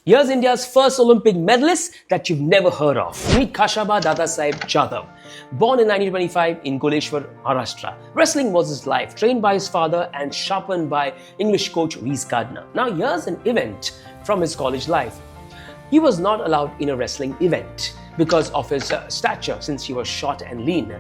Here's India's first Olympic medalist that you've never heard of. Meet Kashaba Jadhav. Born in 1925 in Goleshwar, Maharashtra. Wrestling was his life, trained by his father and sharpened by English coach Reese Gardner. Now here's an event from his college life. He was not allowed in a wrestling event because of his stature, since he was short and lean.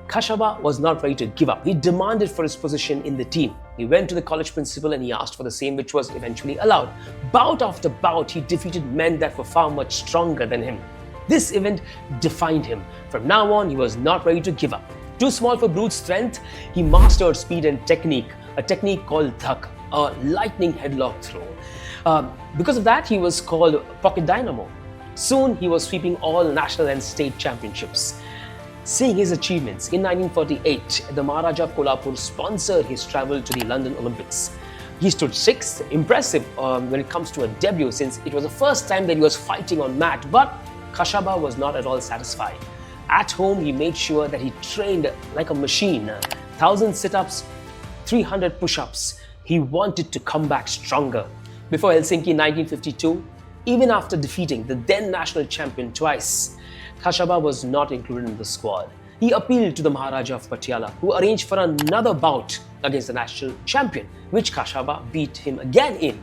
Kashaba was not ready to give up. He demanded for his position in the team. He went to the college principal and he asked for the same, which was eventually allowed. Bout after bout, he defeated men that were far much stronger than him. This event defined him. From now on, he was not ready to give up. Too small for brute strength, he mastered speed and technique, a technique called dhak, a lightning headlock throw. Because of that, he was called Pocket Dynamo. Soon, he was sweeping all national and state championships. Seeing his achievements, in 1948, the Maharaja of Kolhapur sponsored his travel to the London Olympics. He stood sixth, impressive when it comes to a debut, since it was the first time that he was fighting on mat. But Kashaba was not at all satisfied. At home, he made sure that he trained like a machine. 1,000 sit-ups, 300 push-ups. He wanted to come back stronger. Before Helsinki in 1952, even after defeating the then national champion twice, Kashaba was not included in the squad. He appealed to the Maharaja of Patiala, who arranged for another bout against the national champion, which Kashaba beat him again in.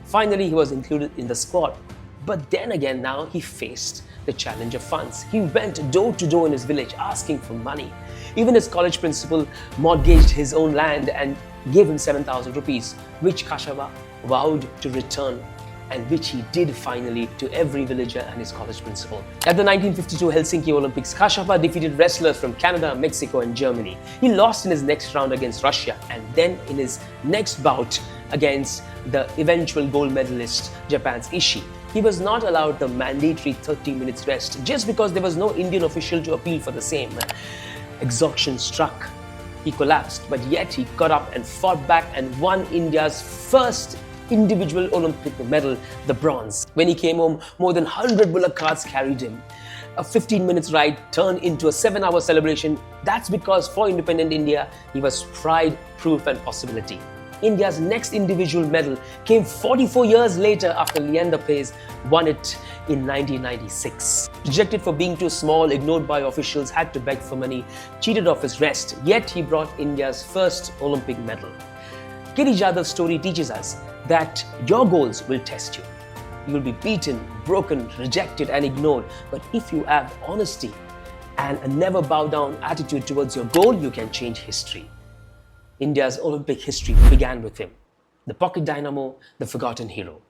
Finally, he was included in the squad. But then again, now he faced the challenge of funds. He went door to door in his village asking for money. Even his college principal mortgaged his own land and gave him 7,000 rupees, which Kashaba vowed to return, and which he did finally to every villager and his college principal. At the 1952 Helsinki Olympics, Kashaba defeated wrestlers from Canada, Mexico and Germany. He lost in his next round against Russia, and then in his next bout against the eventual gold medalist, Japan's Ishii. He was not allowed the mandatory 30 minutes rest just because there was no Indian official to appeal for the same. Exhaustion struck. He collapsed, but yet he got up and fought back and won India's first individual Olympic medal, the bronze. When he came home, more than 100 bullock carts carried him. A 15 minutes ride turned into a 7-hour celebration. That's because for independent India, he was pride, proof and possibility. India's next individual medal came 44 years later after Leander Paes won it in 1996. Rejected for being too small, ignored by officials, had to beg for money, cheated off his rest, yet he brought India's first Olympic medal. KD Jadhav's story teaches us that your goals will test you. You will be beaten, broken, rejected and ignored. But if you have honesty and a never bow down attitude towards your goal, you can change history. India's Olympic history began with him, the Pocket Dynamo, the forgotten hero.